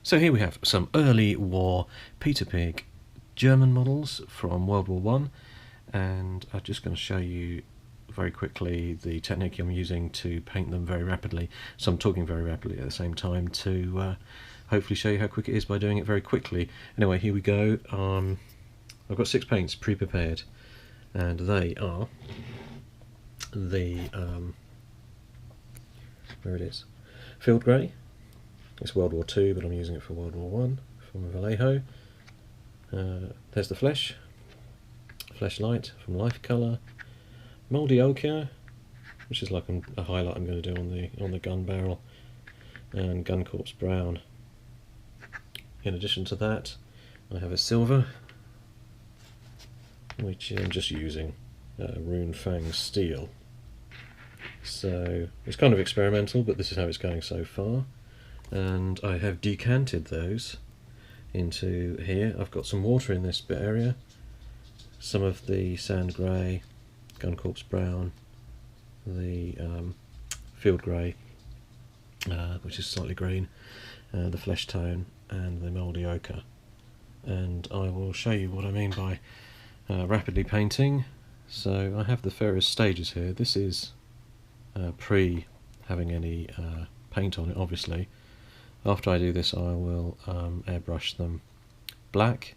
So here we have some early war Peter Pig German models from World War One, and I'm just going to show you very quickly the technique I'm using to paint them very rapidly. So I'm talking very rapidly at the same time to hopefully show you how quick it is by doing it very quickly. Anyway, here we go. I've got 6 paints pre-prepared, and they are the where it is, Field Grey. It's World War II, but I'm using it for World War One from Vallejo. There's the Flesh Light from Life Colour. Mouldy Ochre, which is like a highlight I'm going to do on the gun barrel, and Gun Corpse Brown. In addition to that, I have a silver, which I'm just using Rune Fang Steel. So it's kind of experimental, but this is how it's going so far. And I have decanted those into here. I've got some water in this bit area, some of the Sand Grey, Gun Corpse Brown, the Field Grey, which is slightly green, the Flesh Tone, and the Mouldy Ochre. And I will show you what I mean by rapidly painting. So I have the various stages here. This is pre having any paint on it, obviously. After I do this, I will airbrush them black,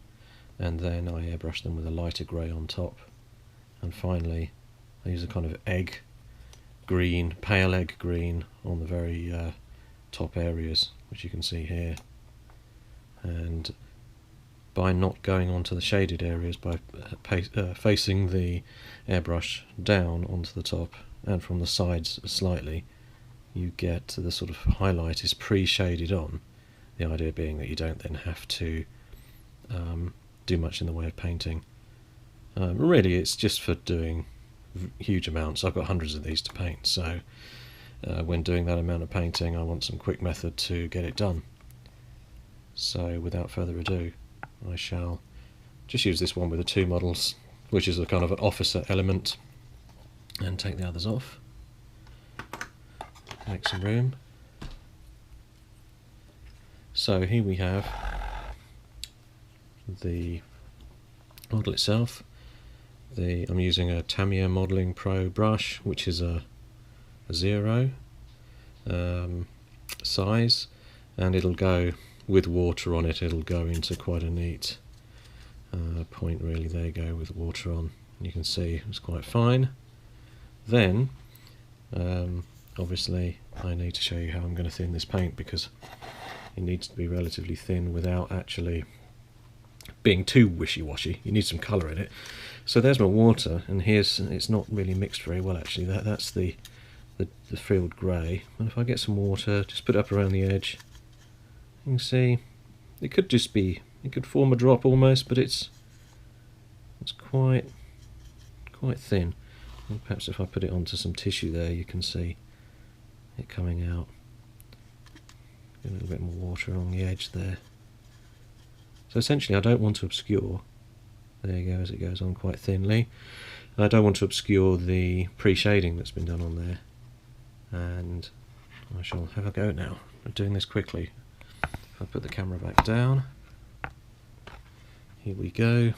and then I airbrush them with a lighter grey on top. And finally, I use a kind of egg green, pale egg green on the very top areas, which you can see here. And by not going onto the shaded areas, by facing the airbrush down onto the top and from the sides slightly, you get the sort of highlight is pre-shaded on. The idea being that you don't then have to do much in the way of painting. Really, it's just for doing huge amounts. I've got hundreds of these to paint, so when doing that amount of painting, I want some quick method to get it done. So without further ado, I shall just use this one with the 2 models, which is a kind of an officer element, and take the others off. Make some room. So here we have the model itself. I'm using a Tamiya Modeling Pro brush, which is a 0 size, and it'll go with water on it. It'll go into quite a neat point, really. There you go, with water on. You can see it's quite fine. Then obviously I need to show you how I'm going to thin this paint, because it needs to be relatively thin without actually being too wishy-washy. You need some colour in it. So there's my water, and it's not really mixed very well actually. That's the Field Grey. And if I get some water, just put it up around the edge, you can see it could just be, it could form a drop almost, but it's quite thin. And perhaps if I put it onto some tissue there, you can see it coming out. A little bit more water along the edge there. So essentially I don't want to obscure, there you go, as it goes on quite thinly, I don't want to obscure the pre-shading that's been done on there. And I shall have a go now. I'm doing this quickly. If I put the camera back down, here we go.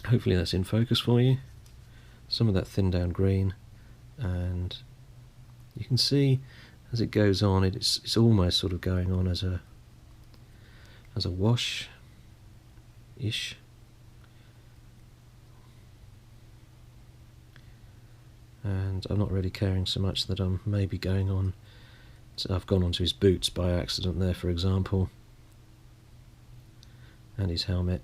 Hopefully that's in focus for you. Some of that thinned down green, and you can see as it goes on, it's almost sort of going on as a wash-ish. And I'm not really caring so much that I'm maybe going on. So I've gone onto his boots by accident there, for example, and his helmet.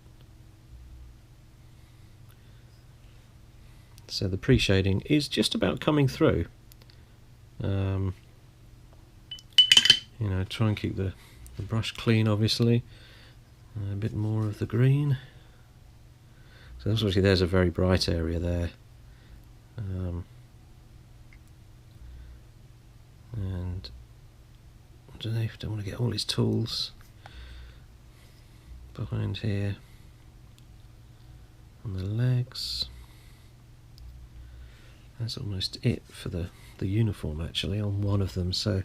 So the pre-shading is just about coming through. You know, try and keep the brush clean, obviously. A bit more of the green. So obviously there's a very bright area there. And don't want to get all his tools behind here on the legs. That's almost it for the uniform actually on one of them, so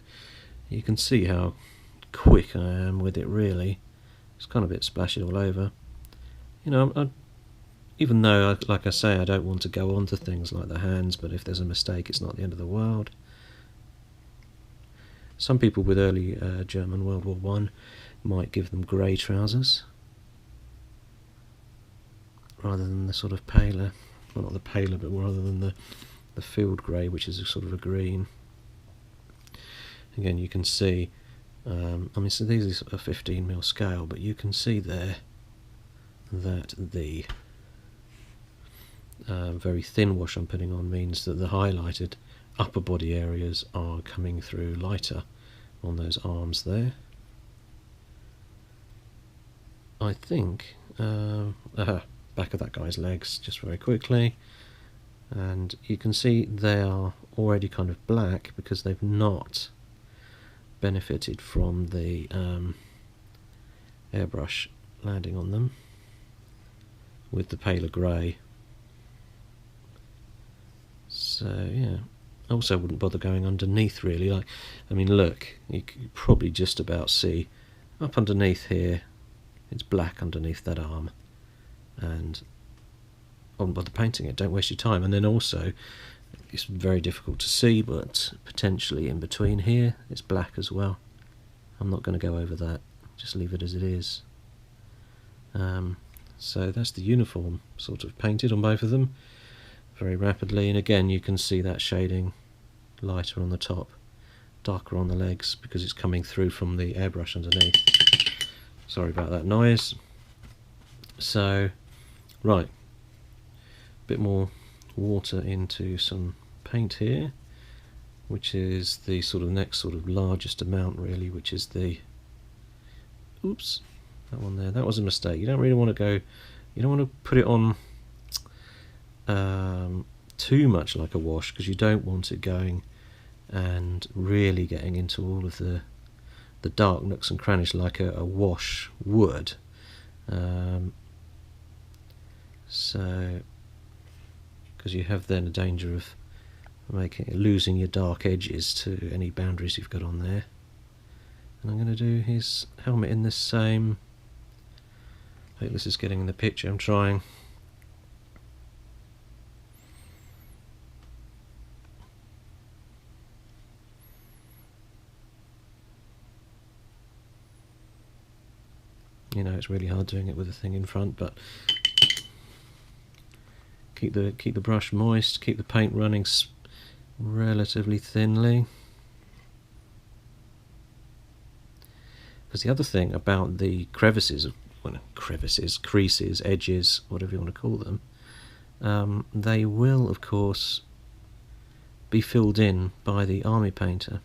you can see how quick I am with it, really. It's kind of a bit splashy all over. You know, even though, like I say, I don't want to go on to things like the hands, but if there's a mistake, it's not the end of the world. Some people with early German World War I might give them grey trousers rather than the sort of paler, well, not the paler, but rather than the field grey, which is a sort of a green. Again, you can see, I mean, so these are a 15mm scale, but you can see there that the very thin wash I'm putting on means that the highlighted upper body areas are coming through lighter on those arms there. I think back of that guy's legs, just very quickly, and you can see they are already kind of black because they've not benefited from the airbrush landing on them with the paler grey. So yeah, I also wouldn't bother going underneath, really. Like, I mean, look, you could probably just about see up underneath here, it's black underneath that arm, and I wouldn't bother painting it. Don't waste your time. And then also, it's very difficult to see, but potentially in between here it's black as well. I'm not going to go over that, just leave it as it is. So that's the uniform sort of painted on both of them very rapidly, and again you can see that shading lighter on the top, darker on the legs, because it's coming through from the airbrush underneath. Sorry about that noise. So, right, a bit more water into some paint here, which is the sort of next sort of largest amount, really, which is the, oops, that one there, that was a mistake. You don't really want to go, you don't want to put it on too much like a wash, because you don't want it going and really getting into all of the dark nooks and crannies like a wash would. So, because you have then a danger of losing your dark edges to any boundaries you've got on there. And I'm going to do his helmet in this same, I think this is getting in the picture, I'm trying. You know, it's really hard doing it with the thing in front, but keep the brush moist, keep the paint running relatively thinly. Because the other thing about the crevices, creases, edges, whatever you want to call them, they will of course be filled in by the army painter.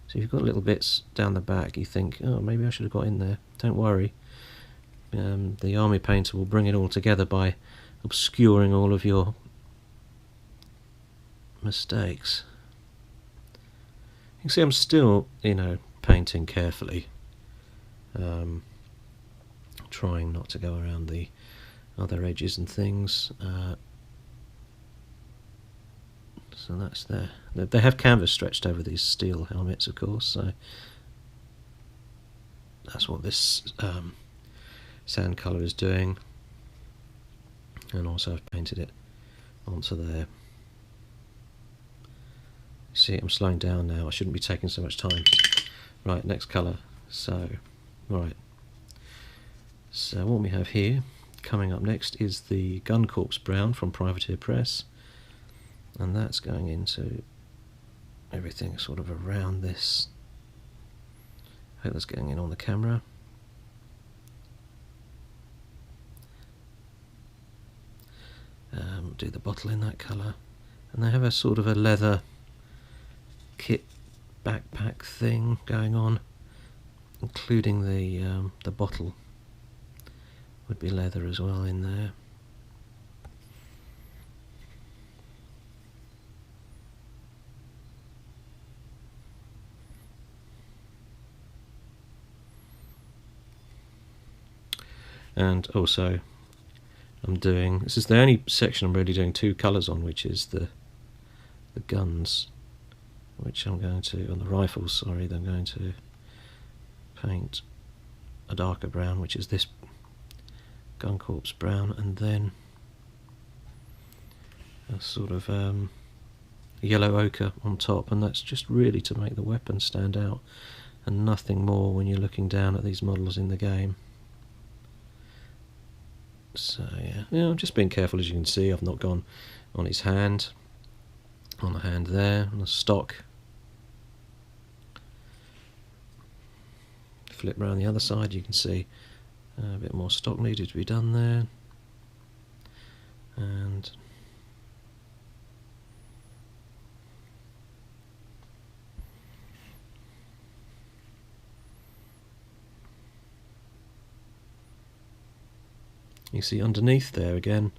So if you've got little bits down the back, you think, oh, maybe I should have got in there. Don't worry. The army painter will bring it all together by obscuring all of your mistakes. You can see I'm still, you know, painting carefully, trying not to go around the other edges and things. So that's there. They have canvas stretched over these steel helmets, of course, so that's what this sand colour is doing. And also I've painted it onto there. See, I'm slowing down now. I shouldn't be taking so much time. Right, next colour. So, right. So what we have here, coming up next, is the Gun Corps Brown from Privateer Press. And that's going into everything sort of around this. I hope that's getting in on the camera. Do the bottle in that colour. And they have a sort of a leather kit backpack thing going on, including the bottle would be leather as well in there. And also I'm doing, this is the only section I'm really doing two colours on, which is the guns, which I'm going to, on the rifles, sorry, I'm going to paint a darker brown, which is this gun corpse brown, and then a sort of yellow ochre on top, and that's just really to make the weapon stand out and nothing more when you're looking down at these models in the game. So yeah, I'm just being careful. As you can see, I've not gone on his hand, on the hand there, on the stock. Flip around the other side, you can see a bit more stock needed to be done there, and you see underneath there again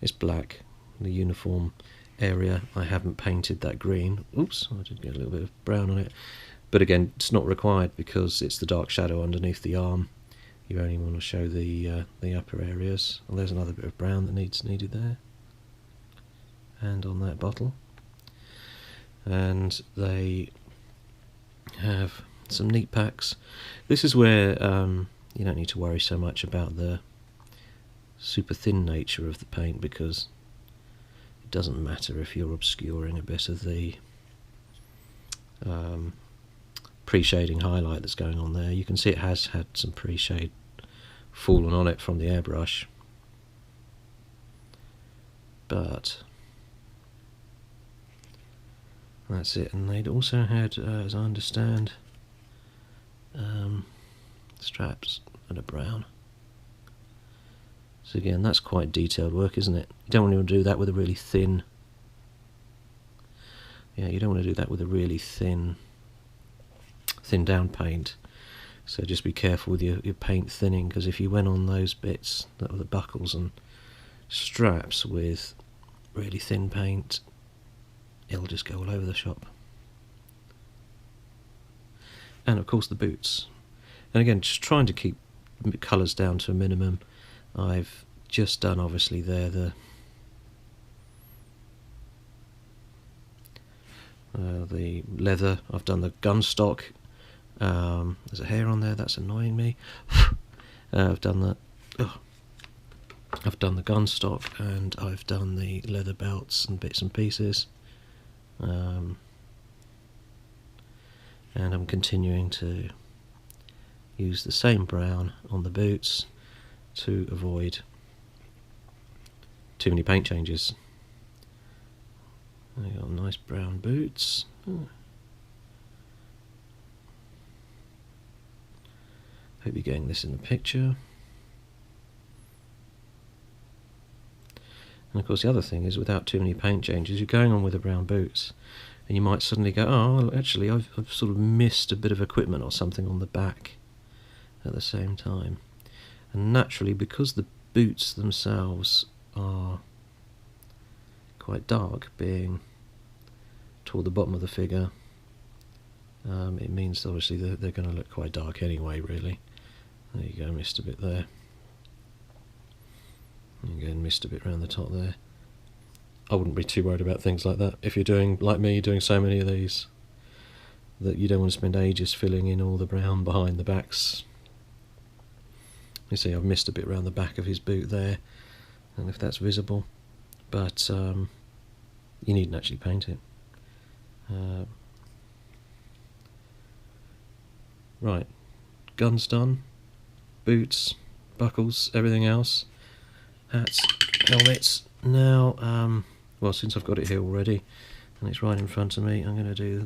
it's black. The uniform area I haven't painted that green. Oops, I did get a little bit of brown on it, but again it's not required because it's the dark shadow underneath the arm. You only want to show the upper areas. Well, there's another bit of brown that needed there, and on that bottle. And they have some neat packs. This is where you don't need to worry so much about the super thin nature of the paint, because it doesn't matter if you're obscuring a bit of the pre-shading highlight that's going on there. You can see it has had some pre-shade fallen on it from the airbrush, but that's it. And they'd also had, as I understand, straps that are brown. So again, that's quite detailed work, isn't it? You don't want to do that with a really thin... Yeah, you don't want to do that with a really thin down paint. So just be careful with your paint thinning, because if you went on those bits that were the buckles and straps with really thin paint, it'll just go all over the shop. And of course the boots. And again, just trying to keep colours down to a minimum. I've just done, obviously, there the leather. I've done the gun stock. There's a hair on there, that's annoying me. I've done the gun stock, and I've done the leather belts and bits and pieces. And I'm continuing to use the same brown on the boots to avoid too many paint changes. I got nice brown boots. Hope you're getting this in the picture. And of course the other thing is, without too many paint changes, you're going on with the brown boots, and you might suddenly go, oh, well, actually I've sort of missed a bit of equipment or something on the back at the same time. And naturally, because the boots themselves are quite dark, being toward the bottom of the figure, it means obviously they're going to look quite dark anyway, really. There you go, missed a bit there. And again, missed a bit around the top there. I wouldn't be too worried about things like that. If you're doing, like me, doing so many of these, that you don't want to spend ages filling in all the brown behind the backs. You see, I've missed a bit around the back of his boot there, and if that's visible, but you needn't actually paint it. Right, guns done, boots, buckles, everything else, hats, helmets. Now, well, since I've got it here already, and it's right in front of me, I'm going to do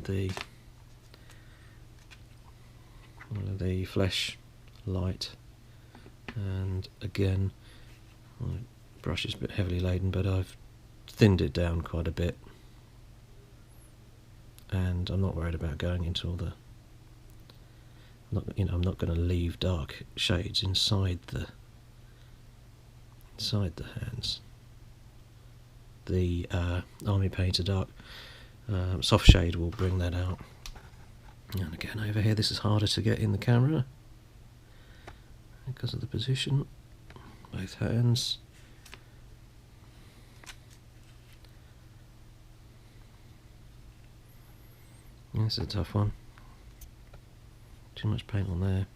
the flesh light. And again, my brush is a bit heavily laden, but I've thinned it down quite a bit, and I'm not worried about going into all the... I'm not going to leave dark shades inside the hands. The Army Painter dark soft shade will bring that out. And again, over here, this is harder to get in the camera because of the position. Both hands. This is a tough one. Too much paint on there.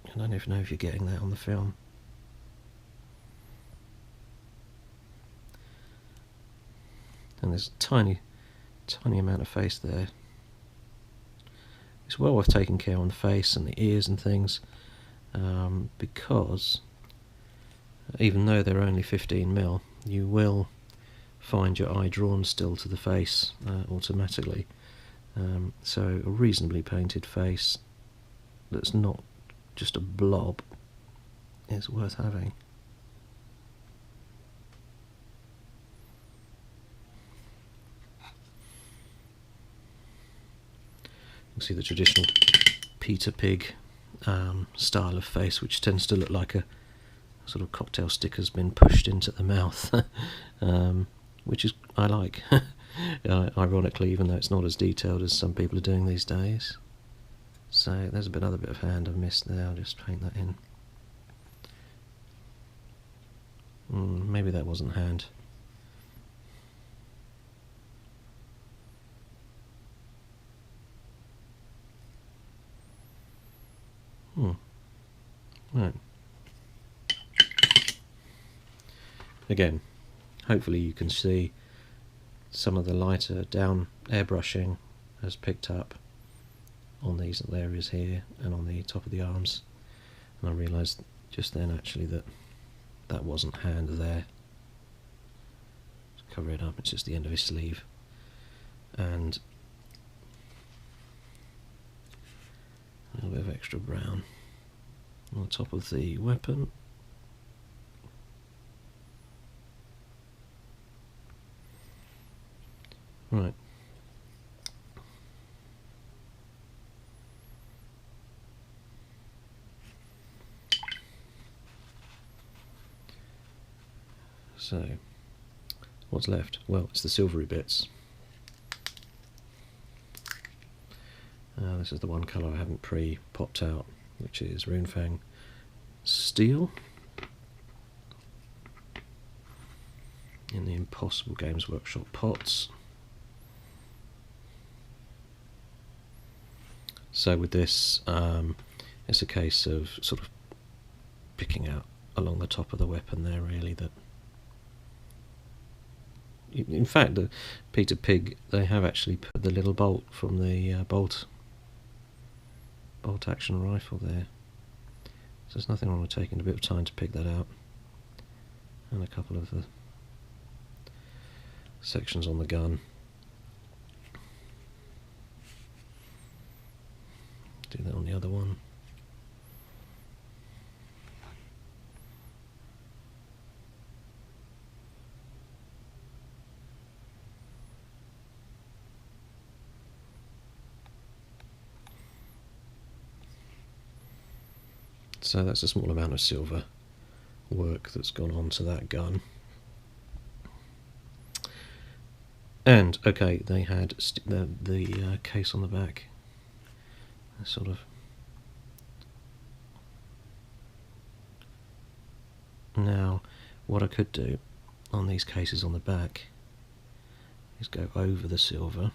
I don't even know if you're getting that on the film. And there's a tiny amount of face there. It's well worth taking care on the face and the ears and things, because even though they're only 15mm, you will find your eye drawn still to the face automatically. So a reasonably painted face that's not just a blob is worth having. You can see the traditional Peter Pig style of face, which tends to look like a sort of cocktail stick has been pushed into the mouth, which is I like. Ironically, even though it's not as detailed as some people are doing these days. So there's another bit of hand I've missed there. I'll just paint that in. Maybe that wasn't hand. Right. Again, hopefully you can see some of the lighter down airbrushing has picked up on these little areas here and on the top of the arms. And I realised just then actually that that wasn't hand there. Just cover it up, it's just the end of his sleeve. And a little bit of extra brown on the top of the weapon. Right. So, what's left? Well, it's the silvery bits. This is the one colour I haven't pre-popped out, which is Runefang Steel in the Impossible Games Workshop pots. So with this, it's a case of sort of picking out along the top of the weapon there, really. That, in fact, the Peter Pig, they have actually put the little bolt from the bolt action rifle there. So there's nothing wrong with taking a bit of time to pick that out. And a couple of the sections on the gun. Do that on the other one. So that's a small amount of silver work that's gone on to that gun. And okay, they had the case on the back, sort of. Now, what I could do on these cases on the back is go over the silver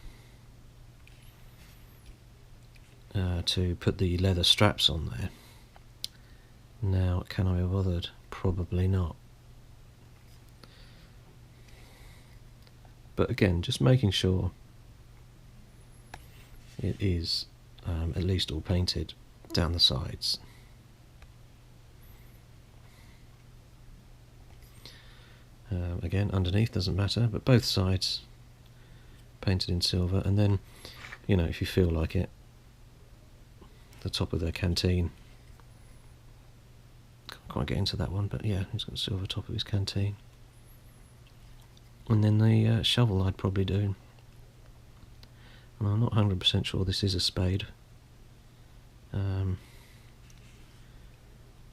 to put the leather straps on there. Now, can I be bothered? Probably not. But again, just making sure it is at least all painted down the sides. Again, underneath doesn't matter, but both sides painted in silver. And then, you know, if you feel like it, the top of their canteen. Can't quite get into that one, but yeah, he's got a silver top of his canteen. And then the shovel I'd probably do. And I'm not 100% sure this is a spade. But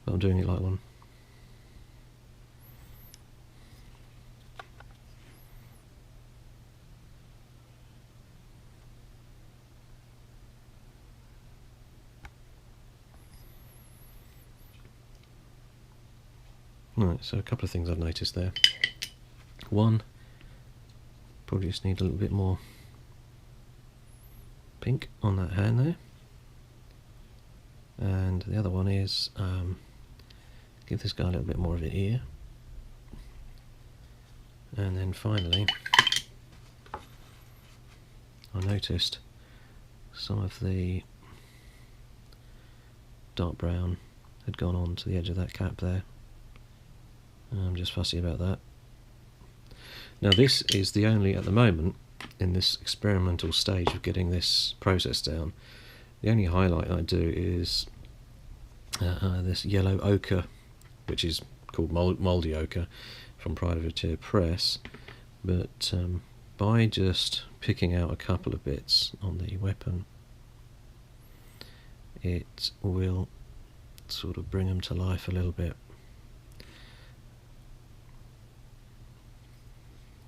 I'm doing it like one. Right, so a couple of things I've noticed there. One, probably just need a little bit more pink on that hand there, and the other one is give this guy a little bit more of an ear, and then finally I noticed some of the dark brown had gone on to the edge of that cap there. I'm just fussy about that. Now this is the only, at the moment, in this experimental stage of getting this process down, the only highlight I do is this yellow ochre, which is called mouldy ochre from Privateer Press, but by just picking out a couple of bits on the weapon, it will sort of bring them to life a little bit.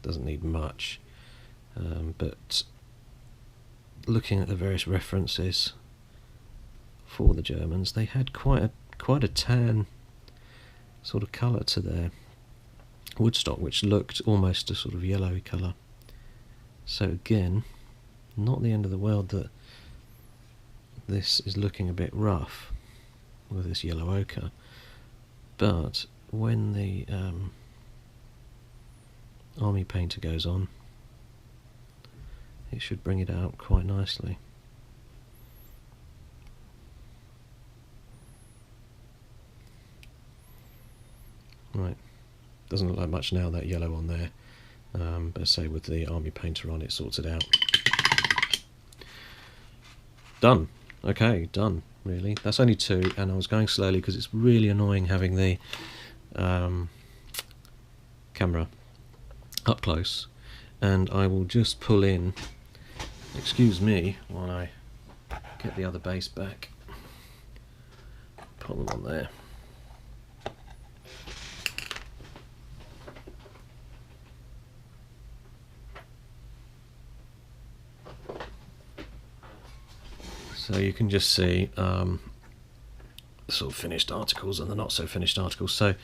Doesn't need much, but looking at the various references for the Germans, they had quite a tan sort of colour to their woodstock, which looked almost a sort of yellowy colour. So again, not the end of the world that this is looking a bit rough with this yellow ochre, but when the army painter goes on, it should bring it out quite nicely. Right, doesn't look like much now, that yellow on there, but say with the army painter on, it sorts it out. Done. Okay, done, really. That's only two, and I was going slowly because it's really annoying having the camera up close, and I will just pull in, excuse me while I get the other base back, put them on there. So you can just see the sort of finished articles and the not so finished articles. So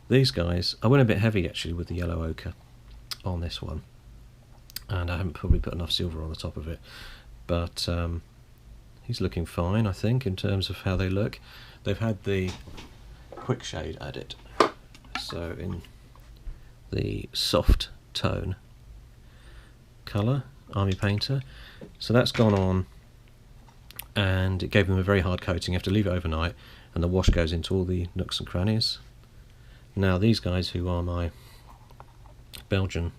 these guys, I went a bit heavy actually with the yellow ochre on this one, and I haven't probably put enough silver on the top of it, but he's looking fine, I think, in terms of how they look. They've had the quick shade added, so in the soft tone colour, Army Painter, so that's gone on, and it gave them a very hard coating. You have to leave it overnight, and the wash goes into all the nooks and crannies. Now these guys, who are my Belgian,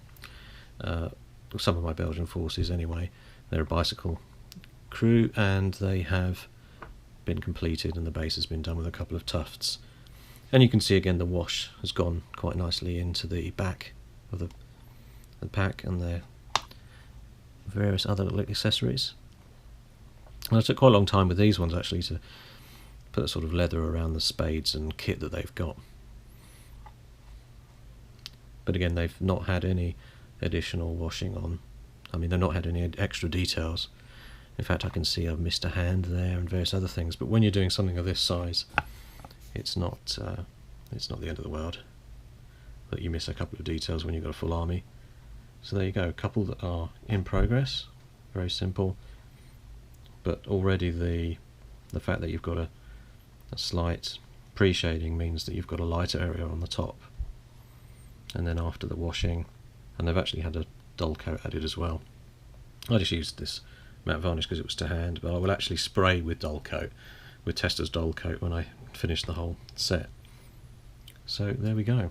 some of my Belgian forces anyway, they're a bicycle crew, and they have been completed, and the base has been done with a couple of tufts. And you can see again the wash has gone quite nicely into the back of the pack and the various other little accessories. And it took quite a long time with these ones actually to put a sort of leather around the spades and kit that they've got. But again, they've not had any additional washing on. I mean, they've not had any extra details. In fact, I can see I've missed a hand there and various other things. But when you're doing something of this size, it's not the end of the world that you miss a couple of details when you've got a full army. So there you go, a couple that are in progress, very simple. But already the fact that you've got a slight pre-shading means that you've got a lighter area on the top. And then after the washing, and they've actually had a dull coat added as well. I just used this matte varnish because it was to hand, but I will actually spray with dull coat, with Tester's dull coat, when I finish the whole set. So there we go.